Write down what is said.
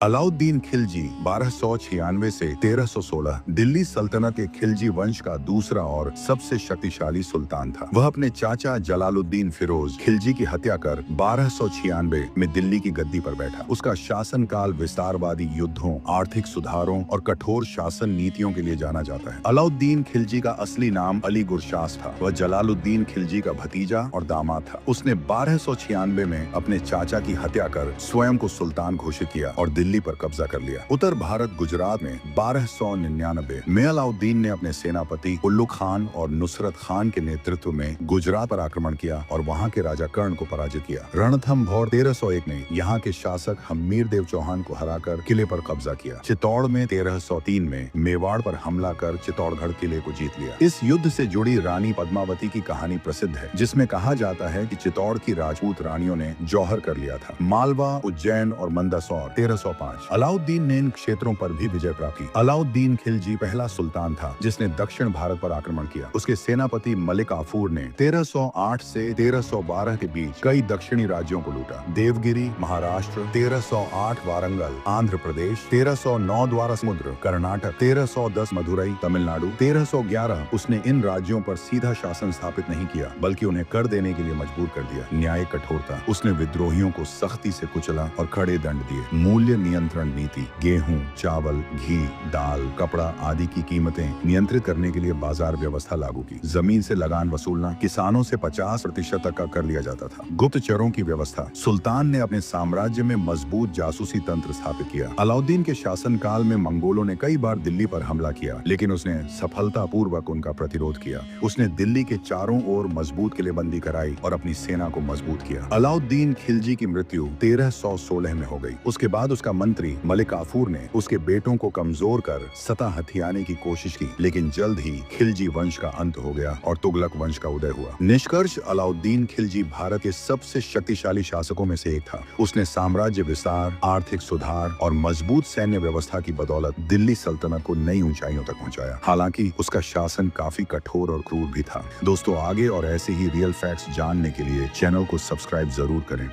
अलाउद्दीन खिलजी 1296 से 1316 दिल्ली सल्तनत के खिलजी वंश का दूसरा और सबसे शक्तिशाली सुल्तान था। वह अपने चाचा जलालुद्दीन फिरोज खिलजी की हत्या कर 1296 में दिल्ली की गद्दी पर बैठा। उसका शासनकाल विस्तारवादी युद्धों, आर्थिक सुधारों और कठोर शासन नीतियों के लिए जाना जाता है। अलाउद्दीन खिलजी का असली नाम अली गुरशास था। वह जलालुद्दीन खिलजी का भतीजा और दामाद था। उसने 1296 में अपने चाचा की हत्या कर स्वयं को सुल्तान घोषित किया और दिल्ली पर कब्जा कर लिया। उत्तर भारत गुजरात में 1299 में अलाउद्दीन ने अपने सेनापति उल्लू खान और नुसरत खान के नेतृत्व में गुजरात पर आक्रमण किया और वहां के राजा कर्ण को पराजित किया। रणथंभौर 1301 में यहाँ के शासक हम्मीर देव चौहान को हराकर किले पर कब्जा किया। चित्तौड़ में 1303 में मेवाड़ पर हमला कर चित्तौड़गढ़ किले को जीत लिया। इस युद्ध से जुड़ी रानी पद्मावती की कहानी प्रसिद्ध है, जिसमें कहा जाता है कि चित्तौड़ की राजपूत रानियों ने जौहर कर लिया था। मालवा, उज्जैन और मंदसौर 1305। अलाउद्दीन ने इन क्षेत्रों पर भी विजय प्राप्त की। अलाउद्दीन खिलजी पहला सुल्तान था जिसने दक्षिण भारत पर आक्रमण किया। उसके सेनापति मलिक काफूर ने 1308 से 1312 के बीच कई दक्षिणी राज्यों को लूटा। देवगिरी महाराष्ट्र, 1308 वारंगल आंध्र प्रदेश, 1309 द्वारा समुद्र कर्नाटक, 1310 मदुरई तमिलनाडु, 1311 उसने इन राज्यों पर सीधा शासन स्थापित नहीं किया बल्कि उन्हें कर देने के लिए मजबूर कर दिया। न्याय कठोरता, उसने विद्रोहियों को सख्ती से कुचला और कड़े दंड दिए। मूल्य नियंत्रण नीति, गेहूं, चावल, घी, दाल, कपड़ा आदि की कीमतें नियंत्रित करने के लिए बाजार व्यवस्था लागू की। जमीन से लगान वसूलना, किसानों से 50% तक का कर लिया जाता था। गुप्तचरों की व्यवस्था, सुल्तान ने अपने साम्राज्य में मजबूत जासूसी तंत्र स्थापित किया। अलाउद्दीन के शासनकाल में मंगोलों ने कई बार दिल्ली पर हमला किया, लेकिन उसने सफलतापूर्वक उनका प्रतिरोध किया। उसने दिल्ली के चारों ओर मजबूत किलेबंदी कराई और अपनी सेना को मजबूत किया। अलाउद्दीन खिलजी की मृत्यु 1316 में हो गई। उसके बाद उसका मंत्री मलिक काफूर ने उसके बेटों को कमजोर कर सत्ता हथियाने की कोशिश की, लेकिन जल्द ही खिलजी वंश का अंत हो गया और तुगलक वंश का उदय हुआ। निष्कर्ष, अलाउद्दीन खिलजी भारत के सबसे शक्तिशाली शासकों में से एक था। उसने साम्राज्य विस्तार, आर्थिक सुधार और मजबूत सैन्य व्यवस्था की बदौलत दिल्ली सल्तनत को नई ऊंचाइयों तक पहुंचाया। हालांकि उसका शासन काफी कठोर और क्रूर भी था। दोस्तों, आगे और ऐसे ही रियल फैक्ट्स जानने के लिए चैनल को सब्सक्राइब जरूर करें।